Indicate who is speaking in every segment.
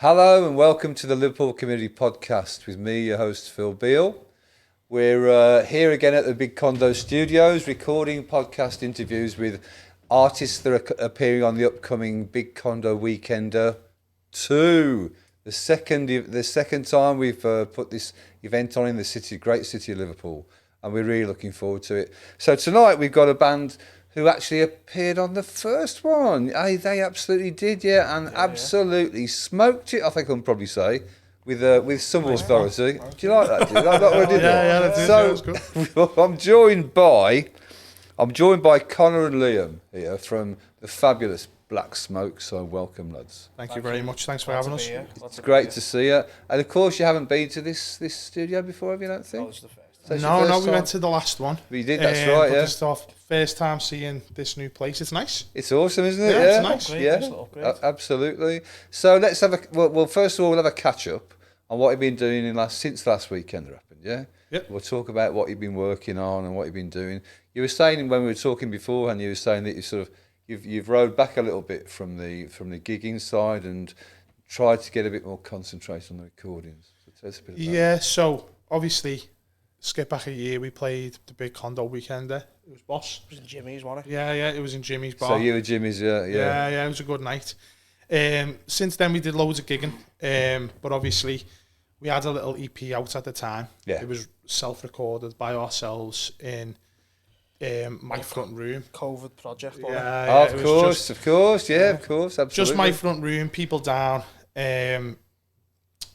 Speaker 1: Hello and welcome to the Liverpool Community Podcast with me, your host Phil Beale. We're here again at the Big Condo studios recording podcast interviews with artists that are appearing on the upcoming Big Condo Weekender 2. The second time we've put this event on in the great city of Liverpool, and we're really looking forward to it. So tonight we've got a band who actually appeared on the first one. They absolutely did, and absolutely smoked it, I think I can probably say, with some authority. Do you like that, dude? I like what I did there. So I'm joined by Connor and Liam here from the fabulous Black Smoke. So welcome, lads.
Speaker 2: Thank you very much. Thanks for having us.
Speaker 1: It's great to see you. And of course, you haven't been to this studio before, have you? I don't think.
Speaker 3: That was the first.
Speaker 1: So
Speaker 2: No, we went to the last one.
Speaker 1: We did, that's right, yeah.
Speaker 2: It's our first time seeing this new place. It's nice.
Speaker 1: It's awesome, isn't it?
Speaker 2: Yeah, it's nice.
Speaker 3: Upgrade.
Speaker 1: Absolutely. So let's have well, first of all, we'll have a catch up on what you've been doing since last weekend happened, yeah?
Speaker 2: Yep.
Speaker 1: We'll talk about what you've been working on and what you've been doing. You were saying when we were talking before, and you were saying that you've rode back a little bit from the gigging side and tried to get a bit more concentrated on the recordings. So tell us a bit about
Speaker 2: Yeah, so obviously, skip back a year, we played the Big Condo Weekender. It was Boss.
Speaker 3: It was in Jimmy's, wasn't it?
Speaker 2: Yeah, it was in Jimmy's bar.
Speaker 1: So you were Jimmy's, yeah.
Speaker 2: Yeah, it was a good night. Since then, we did loads of gigging, but obviously, we had a little EP out at the time.
Speaker 1: Yeah.
Speaker 2: It was self-recorded by ourselves in my front room.
Speaker 3: COVID project.
Speaker 2: Yeah,
Speaker 1: Of course, absolutely.
Speaker 2: Just my front room, people down,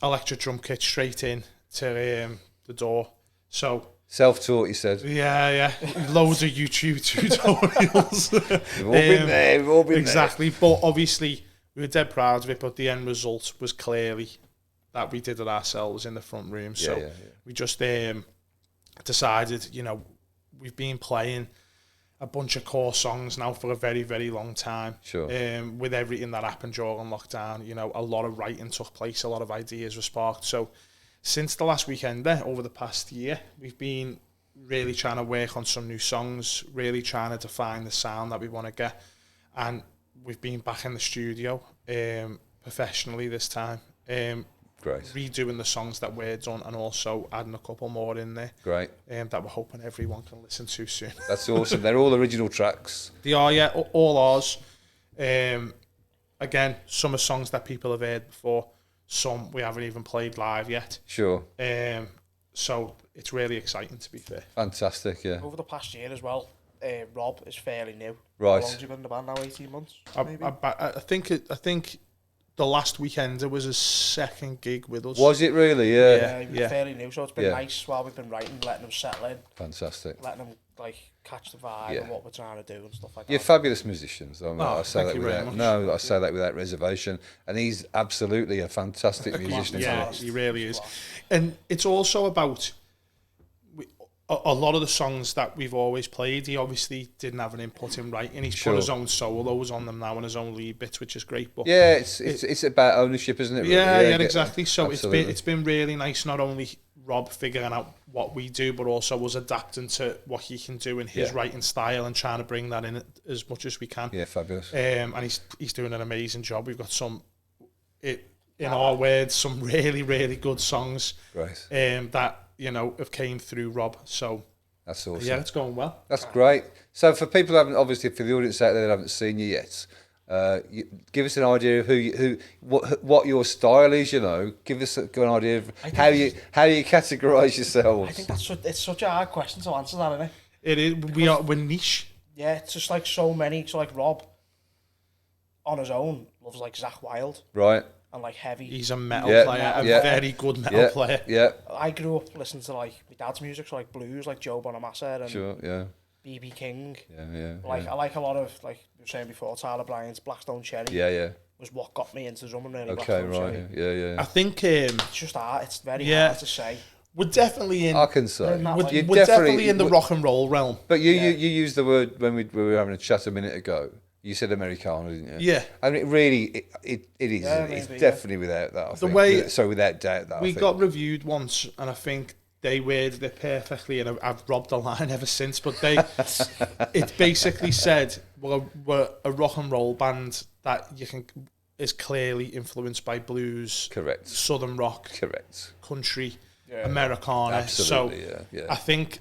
Speaker 2: electric drum kit straight in to the door. So
Speaker 1: Self-taught, you said.
Speaker 2: yeah, loads of YouTube tutorials.
Speaker 1: We've all been there. We've all been
Speaker 2: exactly. But obviously, we were dead proud of it. But the end result was clearly that we did it ourselves in the front room. So we just decided, we've been playing a bunch of core songs now for a very, very long time.
Speaker 1: Sure.
Speaker 2: With everything that happened during lockdown, a lot of writing took place, a lot of ideas were sparked. So since the last weekend, over the past year, we've been really trying to work on some new songs, really trying to define the sound that we want to get. And we've been back in the studio professionally this time.
Speaker 1: Great.
Speaker 2: Redoing the songs that we're done and also adding a couple more in there.
Speaker 1: Great.
Speaker 2: That we're hoping everyone can listen to soon.
Speaker 1: That's awesome. They're all original tracks.
Speaker 2: They are, all ours. Again, some are songs that people have heard before. Some we haven't even played live yet.
Speaker 1: Sure.
Speaker 2: So it's really exciting, to be fair.
Speaker 1: Fantastic, yeah.
Speaker 3: Over the past year as well, Rob is fairly new.
Speaker 1: Right.
Speaker 3: How long has he been in the band now? 18 months, maybe?
Speaker 2: I think the last weekend there was a second gig with us.
Speaker 1: Was it really? Yeah.
Speaker 3: He was fairly new, so it's been nice while we've been writing, letting him settle in.
Speaker 1: Fantastic.
Speaker 3: Letting him catch the vibe and what we're trying to do and stuff like that.
Speaker 1: You're fabulous musicians. I say
Speaker 2: thank you very much.
Speaker 1: I say that without reservation. And he's absolutely a fantastic musician.
Speaker 2: Yeah, he really is. And it's also about a lot of the songs that we've always played. He obviously didn't have an input in writing. He's put his own solos on them now and his own lead bits, which is great. But
Speaker 1: yeah, it's about ownership, isn't it? Really?
Speaker 2: Yeah, exactly. So
Speaker 1: absolutely.
Speaker 2: it's been really nice, not only Rob figuring out what we do, but also us adapting to what he can do in his writing style and trying to bring that in as much as we can.
Speaker 1: Yeah, fabulous.
Speaker 2: And he's doing an amazing job. We've got in our words, some really, really good songs.
Speaker 1: Great.
Speaker 2: That have came through Rob. So
Speaker 1: that's awesome.
Speaker 2: Yeah, it's going well.
Speaker 1: That's great. So for people who haven't, obviously for the audience out there that haven't seen you yet, give us an idea of what your style is. Give us an idea of how you categorise yourselves.
Speaker 3: I think it's such a hard question to answer, that, isn't it?
Speaker 2: It is. We're niche.
Speaker 3: Yeah, it's just like so many. So like Rob, on his own, loves like Zakk Wylde.
Speaker 1: Right.
Speaker 3: And like heavy.
Speaker 2: He's a metal player, a very good metal player.
Speaker 1: Yeah.
Speaker 3: I grew up listening to like my dad's music, so like blues, like Joe Bonamassa and B.B. King.
Speaker 1: Yeah.
Speaker 3: I like a lot of, like you were saying before, Tyler Bryant's Blackstone Cherry.
Speaker 1: Yeah.
Speaker 3: Was what got me into drumming, really.
Speaker 1: Okay, right. Yeah.
Speaker 2: I think
Speaker 3: it's just art. It's very hard to say.
Speaker 2: We're definitely in.
Speaker 1: I can say
Speaker 2: we're definitely in the rock and roll realm.
Speaker 1: But you used the word when we were having a chat a minute ago. You said Americana, didn't you?
Speaker 2: Yeah.
Speaker 1: I mean, it is. It's definitely without that. Without doubt that.
Speaker 2: We got reviewed once, and I think they worded it perfectly, and I've robbed the line ever since. But it basically said we're a rock and roll band that you can is clearly influenced by blues,
Speaker 1: correct,
Speaker 2: southern rock,
Speaker 1: correct,
Speaker 2: country, Americana.
Speaker 1: Absolutely,
Speaker 2: so
Speaker 1: yeah.
Speaker 2: I think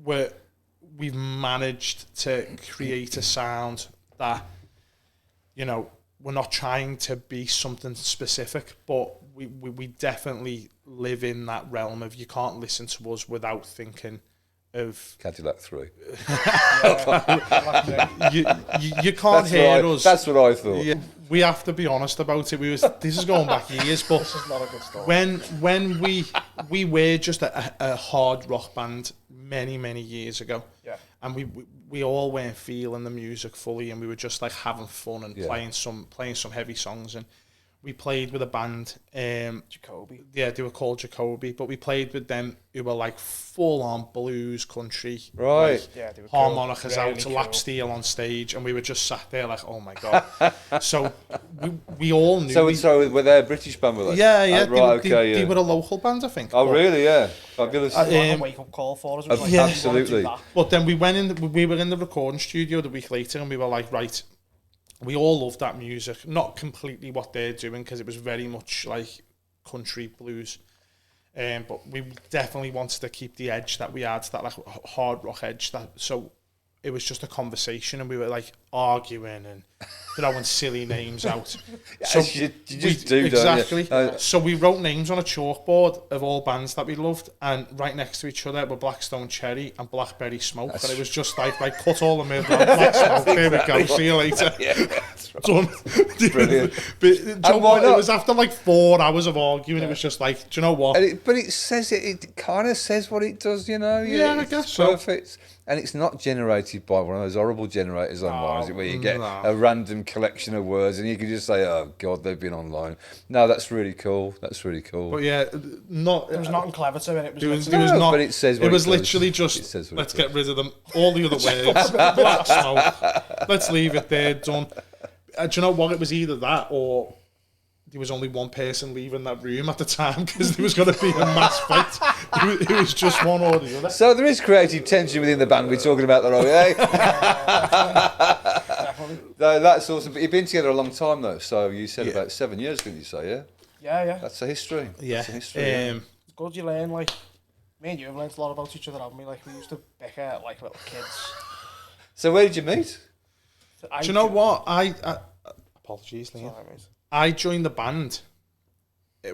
Speaker 2: we've managed to create a sound that, you know, we're not trying to be something specific, but we definitely live in that realm of you can't listen to us without thinking of
Speaker 1: Cadillac 3.
Speaker 2: you can't hear us.
Speaker 1: That's what I thought.
Speaker 2: Yeah, we have to be honest about it. This is going back years, but
Speaker 3: this is not a good story.
Speaker 2: When we were just a hard rock band many years ago, and we all weren't feeling the music fully, and we were just like having fun and playing some heavy songs, and we played with a band,
Speaker 3: Jacoby.
Speaker 2: Yeah, they were called Jacoby, but we played with them who were like full on blues, country,
Speaker 1: right?
Speaker 2: Like,
Speaker 3: yeah, they were
Speaker 2: harmonicas
Speaker 3: cool.
Speaker 2: out,
Speaker 3: Really
Speaker 2: lap
Speaker 3: cool.
Speaker 2: steel on stage, and we were just sat there like, oh my god. So we all knew.
Speaker 1: So were they a British band? Were they?
Speaker 2: Yeah,
Speaker 1: right,
Speaker 2: they were a local band, I think.
Speaker 1: Oh, really? Yeah, fabulous.
Speaker 3: Like a wake-up call for us. It was like,
Speaker 1: absolutely.
Speaker 2: But then we were in the recording studio the week later, and we were like, right, we all love that music. Not completely what they're doing, because it was very much like country blues. But we definitely wanted to keep the edge that we had, that like hard rock edge. So it was just a conversation, and we were like arguing and throwing silly names out. So
Speaker 1: you just do,
Speaker 2: exactly.
Speaker 1: Don't you?
Speaker 2: So we wrote names on a chalkboard of all bands that we loved, and right next to each other were Blackstone Cherry and Blackberry Smoke. And it was just like cut all the middle down. Black Smoke, here we go, see you later.
Speaker 1: That's right.
Speaker 2: Done.
Speaker 1: Brilliant.
Speaker 2: But
Speaker 1: why not?
Speaker 2: it was after like 4 hours of arguing. It was just like, do you know what?
Speaker 1: But it says it kind of says what it does, you know.
Speaker 2: Yeah, I guess so.
Speaker 1: Perfect. And it's not generated by one of those horrible generators online, is it, where you get a random collection of words and you can just say, oh God, they've been online. No, that's really cool. That's really cool.
Speaker 2: But yeah,
Speaker 3: there was nothing clever to it.
Speaker 2: There was not.
Speaker 1: But it says what
Speaker 2: it was
Speaker 1: it does.
Speaker 2: literally just,
Speaker 1: Let's
Speaker 2: let's get rid of them. All the other words. Black Smoke. Let's leave it there, done. Do you know what? It was either that or there was only one person leaving that room at the time, because there was going to be a mass fight. It was just one or the other.
Speaker 1: So there is creative tension within the band we're talking about, though, eh? No, that's awesome. But you've been together a long time, though. So you said about 7 years, didn't you say, yeah?
Speaker 3: Yeah.
Speaker 1: That's a history.
Speaker 2: Yeah.
Speaker 1: That's a history,
Speaker 3: It's good you learn, like, me and you have learned a lot about each other, haven't we? Like, we used to bicker like little kids.
Speaker 1: So where did you meet?
Speaker 2: Do you know what? I apologies, Liam. I joined the band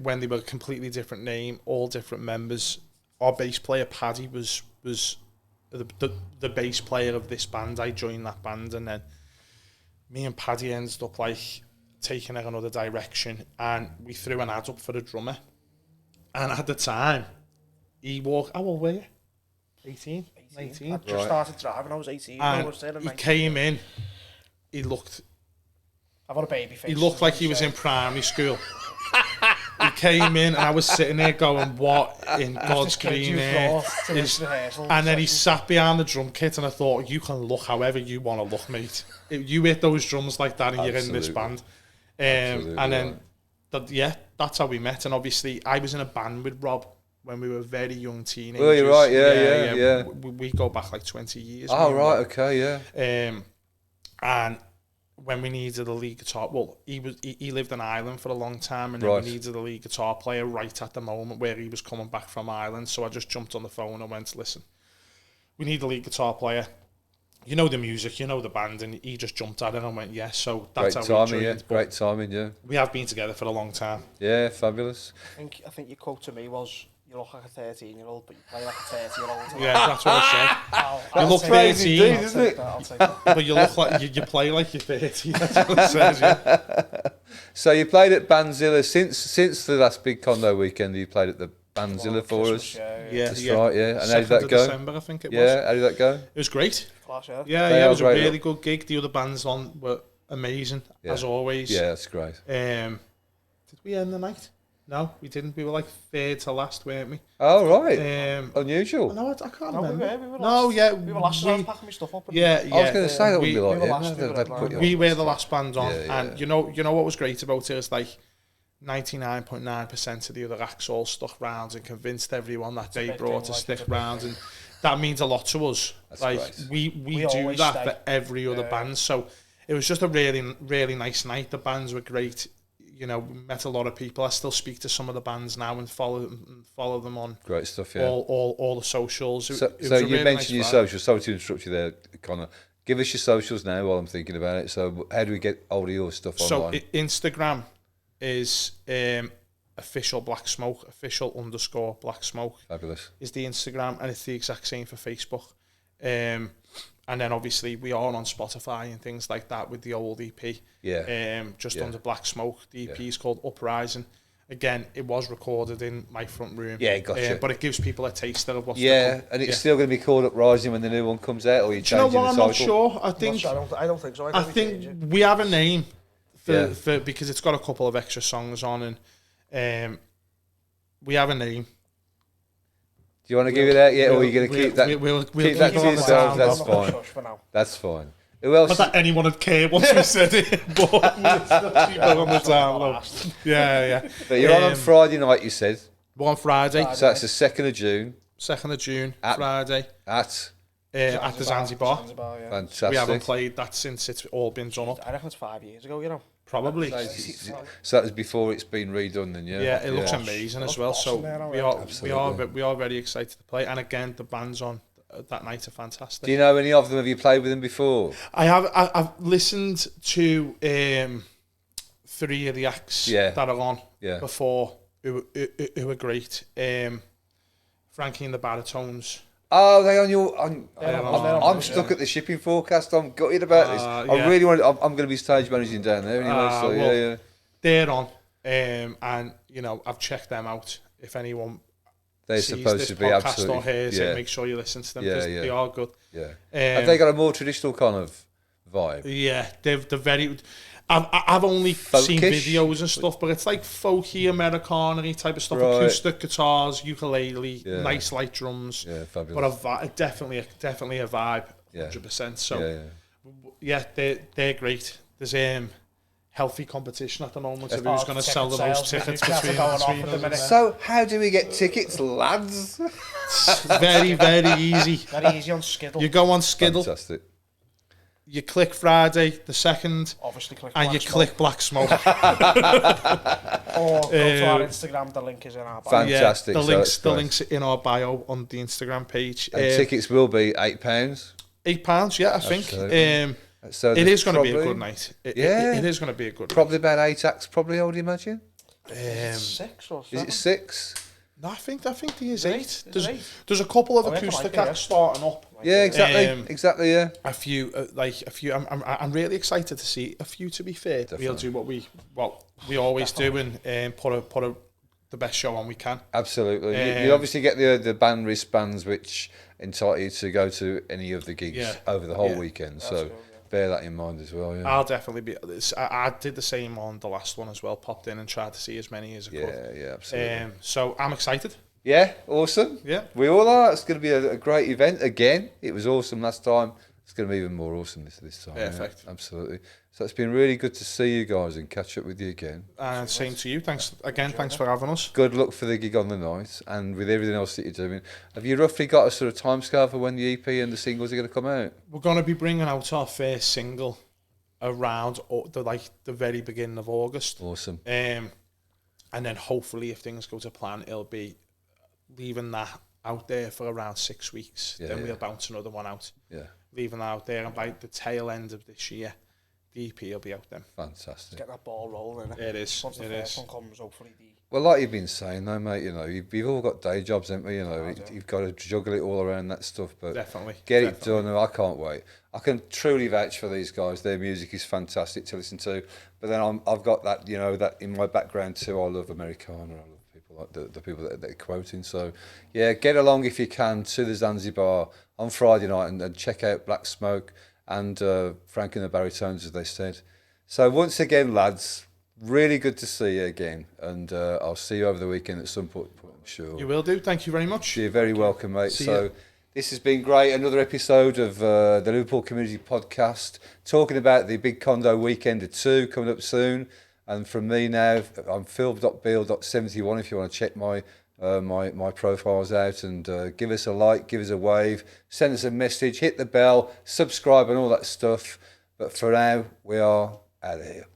Speaker 2: when they were a completely different name, all different members. Our bass player Paddy was the bass player of this band. I joined that band, and then me and Paddy ended up like taking it another direction, and we threw an ad up for a drummer. And at the time, he walked. How old were you? 18? 19?
Speaker 3: I just started driving. I was 18.
Speaker 2: And
Speaker 3: I was there
Speaker 2: he came in. He looked.
Speaker 3: I've got a baby face.
Speaker 2: He looked like he was in primary school. He came in, and I was sitting there going, what in God's green earth is... And then he sat behind the drum kit, and I thought, you can look however you want to look, mate. If you hit those drums like that, and you're in this band. And then, that's how we met. And obviously, I was in a band with Rob when we were very young teenagers.
Speaker 1: Oh, you're right, yeah.
Speaker 2: We go back like 20 years.
Speaker 1: Oh, right, okay, yeah.
Speaker 2: And when we needed a lead guitar, well, he lived in Ireland for a long time, and then we needed a lead guitar player right at the moment where he was coming back from Ireland. So I just jumped on the phone and went, listen, we need a lead guitar player. You know the music, you know the band, and he just jumped at it and went, yes. So that's
Speaker 1: great
Speaker 2: how
Speaker 1: timing,
Speaker 2: we joined.
Speaker 1: yeah. Great timing, yeah.
Speaker 2: We have been together for a long time.
Speaker 1: Yeah, fabulous.
Speaker 3: I think your quote to me was, you look like a 13-year-old, but you play like a 30-year-old.
Speaker 2: Yeah, that's what I said. You look
Speaker 1: crazy
Speaker 2: 13,
Speaker 1: indeed, isn't it?
Speaker 3: I'll take that.
Speaker 2: but you look like you play like you're 30. That's what it says, yeah.
Speaker 1: So you played at Bandzilla since the last Big Condo weekend. You played at the Bandzilla for us.
Speaker 3: Yeah.
Speaker 1: That's right, yeah. And how did that
Speaker 2: 2nd of
Speaker 1: go?
Speaker 2: December, I think it was.
Speaker 1: Yeah, how did that go?
Speaker 2: It was great.
Speaker 3: Class, yeah.
Speaker 2: Yeah, it was a really good gig. The other bands on were amazing, as always.
Speaker 1: Yeah, that's great.
Speaker 2: Did we end the night? No, we didn't. We were like third to last, weren't we?
Speaker 1: Oh, right. Unusual.
Speaker 2: No, I can't remember.
Speaker 3: We were
Speaker 2: No,
Speaker 3: last,
Speaker 2: yeah.
Speaker 3: we were last. I was packing my stuff up.
Speaker 2: Yeah.
Speaker 1: I was going to say that would be like,
Speaker 3: we were last,
Speaker 2: we were the last band on,
Speaker 1: Yeah,
Speaker 2: and you know what was great about it is like 99.9% of the other acts all stuck round and convinced everyone that they brought to stick round, and that means a lot to us.
Speaker 1: That's
Speaker 2: like
Speaker 1: great.
Speaker 2: we do that for every other band. So it was just a really nice night. The bands were great. You know, we met a lot of people. I still speak to some of the bands now and follow them on
Speaker 1: great stuff. Yeah,
Speaker 2: all the socials.
Speaker 1: So you
Speaker 2: really
Speaker 1: mentioned
Speaker 2: nice
Speaker 1: your socials. Sorry to interrupt you there, Connor. Give us your socials now while I'm thinking about it. So how do we get hold of your stuff online?
Speaker 2: So Instagram is official Black Smoke, official_Black Smoke.
Speaker 1: Fabulous.
Speaker 2: Is the Instagram, and it's the exact same for Facebook. And then obviously we are on Spotify and things like that with the old EP.
Speaker 1: Yeah.
Speaker 2: Under Black Smoke. The EP is called Uprising. Again, it was recorded in my front room.
Speaker 1: Yeah, gotcha.
Speaker 2: But it gives people a taster of what's
Speaker 1: Yeah, and it's still going to be called Uprising when the new one comes out, or you
Speaker 2: Do you know
Speaker 1: changing
Speaker 2: what? I'm
Speaker 1: the
Speaker 2: not
Speaker 1: title?
Speaker 2: sure. I think
Speaker 3: I don't think so.
Speaker 2: I think we have a name
Speaker 1: Yeah.
Speaker 2: for because it's got a couple of extra songs on, and we have a name.
Speaker 1: Do you want to give it out yet, or are you going to keep that?
Speaker 2: We'll
Speaker 1: keep that
Speaker 2: keep
Speaker 1: to
Speaker 2: it
Speaker 1: yourselves.
Speaker 2: down.
Speaker 1: That's
Speaker 3: I'm not
Speaker 1: fine.
Speaker 3: shush for now.
Speaker 1: That's fine. Who else?
Speaker 2: Not that anyone would care once we said it, but we'll keep it on the down low. Yeah.
Speaker 1: But you're on Friday night, you said.
Speaker 2: We're on Friday,
Speaker 1: So that's the 2nd of June
Speaker 2: 2nd of June,
Speaker 1: At-
Speaker 2: Friday,
Speaker 1: at
Speaker 2: at the Zanzibar.
Speaker 3: Yeah.
Speaker 1: Fantastic.
Speaker 2: We haven't played that since it's all been done up.
Speaker 3: I reckon it's 5 years ago, you know.
Speaker 2: Probably.
Speaker 1: So that was before it's been redone, then, yeah.
Speaker 2: Yeah, it looks amazing as well. So
Speaker 3: Awesome there,
Speaker 2: we are very excited to play. And again, the bands on that night are fantastic.
Speaker 1: Do you know any of them? Have you played with them before?
Speaker 2: I've listened to 3 of the acts that are on before who are great. Frankie and the Baritones.
Speaker 1: Oh, they on your?
Speaker 3: They're
Speaker 1: I'm stuck at the shipping forecast. I'm gutted about this. I really want. I'm going to be stage managing down there anyway. So yeah.
Speaker 2: They're on, and you know I've checked them out. If anyone
Speaker 1: They're
Speaker 2: sees
Speaker 1: supposed
Speaker 2: this
Speaker 1: to be
Speaker 2: podcast
Speaker 1: absolutely.
Speaker 2: or hears
Speaker 1: Yeah.
Speaker 2: it, make sure you listen to them
Speaker 1: Yeah,
Speaker 2: because
Speaker 1: yeah.
Speaker 2: they are good.
Speaker 1: Yeah. Have they got a more traditional kind of vibe?
Speaker 2: Yeah, they're very. I've only seen
Speaker 1: Folkish?
Speaker 2: videos and stuff, but it's like folky Americana type of stuff.
Speaker 1: Right.
Speaker 2: Acoustic guitars, ukulele,
Speaker 1: Yeah.
Speaker 2: nice light drums.
Speaker 1: Yeah, fabulous.
Speaker 2: But definitely a vibe,
Speaker 1: Yeah.
Speaker 2: 100%. So
Speaker 1: Yeah.
Speaker 2: they're great. There's healthy competition at the moment of
Speaker 3: Oh,
Speaker 2: who's going to sell the most tickets between us.
Speaker 1: So how do we get tickets, lads?
Speaker 2: Very, very easy.
Speaker 3: Very easy on Skiddle.
Speaker 2: You go on Skiddle,
Speaker 1: Fantastic.
Speaker 2: you click Friday the 2nd,
Speaker 3: Obviously click
Speaker 2: and
Speaker 3: Black
Speaker 2: you
Speaker 3: Smoke.
Speaker 2: click Black Smoke.
Speaker 3: Or go to our Instagram, the link is in our bio.
Speaker 1: Fantastic.
Speaker 2: Yeah,
Speaker 1: So
Speaker 2: the
Speaker 1: that's great.
Speaker 2: link's in our bio on the Instagram page.
Speaker 1: And tickets will be £8.
Speaker 2: £8, yeah, I think.
Speaker 1: Absolutely. So
Speaker 2: It
Speaker 1: there's
Speaker 2: is going to be a
Speaker 1: probably-
Speaker 2: good night. It is going to be a good
Speaker 1: Probably about 8 acts, probably, I would imagine.
Speaker 2: night.
Speaker 3: 6 or
Speaker 1: Is
Speaker 3: 7.
Speaker 1: it 6?
Speaker 2: No, I think there is
Speaker 3: Is
Speaker 2: 8.
Speaker 3: it 8?
Speaker 2: There's a couple of
Speaker 3: I reckon
Speaker 2: acoustic
Speaker 3: might be,
Speaker 2: acts starting up.
Speaker 1: Yeah, exactly. Exactly, yeah.
Speaker 2: A few. I'm really excited to see a few. To be fair, we'll do what we always do and put the best show on we can.
Speaker 1: Absolutely. You obviously get the band wristbands, which entitle you to go to any of the gigs over the whole weekend. So bear that in mind as well. Yeah.
Speaker 2: I'll definitely be. I did the same on the last one as well. Popped in and tried to see as many as I could.
Speaker 1: Yeah, absolutely.
Speaker 2: So I'm excited.
Speaker 1: Yeah, awesome.
Speaker 2: Yeah.
Speaker 1: We all are. It's going to be a great event again. It was awesome last time. It's going to be even more awesome this time.
Speaker 2: Perfect.
Speaker 1: Yeah, absolutely. So it's been really good to see you guys and catch up with you again.
Speaker 2: And same to you. Thanks again. Thanks for having us.
Speaker 1: Good luck for the gig on the night and with everything else that you're doing. Have you roughly got a sort of timescale for when the EP and the singles are going to come out?
Speaker 2: We're going to be bringing out our first single around the very beginning of August.
Speaker 1: Awesome.
Speaker 2: And then hopefully, if things go to plan, it'll be leaving that out there for around 6 weeks.
Speaker 1: Yeah,
Speaker 2: then
Speaker 1: yeah.
Speaker 2: we'll bounce another one out.
Speaker 1: Yeah.
Speaker 2: Leaving that out there, and by the tail end of this year, the EP will be out then.
Speaker 1: Fantastic.
Speaker 3: Get that ball rolling.
Speaker 2: It is.
Speaker 3: Once the
Speaker 2: It
Speaker 3: first
Speaker 2: is.
Speaker 3: one comes, hopefully
Speaker 1: Well, like you've been saying though, mate, you know, you've all got day jobs, haven't we? You know, you've got to juggle it all around that stuff, but
Speaker 2: Definitely.
Speaker 1: get it done. And I can't wait. I can truly vouch for these guys. Their music is fantastic to listen to. But then I've got that, you know, that in my background too. I love Americana. I love people like the people that they're quoting. So, yeah, get along if you can to the Zanzibar on Friday night and check out Black Smoke and Frank and the Baritones, as they said. So once again, lads, really good to see you again, and I'll see you over the weekend at some point, I'm sure.
Speaker 2: You will do. Thank you very much.
Speaker 1: You're very welcome, mate.
Speaker 2: See
Speaker 1: So
Speaker 2: you.
Speaker 1: this has been great. Another episode of the Liverpool Community Podcast, talking about the Big Condo Weekend of 2 coming up soon. And from me now, I'm phil.beal.71 if you want to check my my profiles out, and give us a like, give us a wave, send us a message, hit the bell, subscribe and all that stuff. But for now, we are out of here.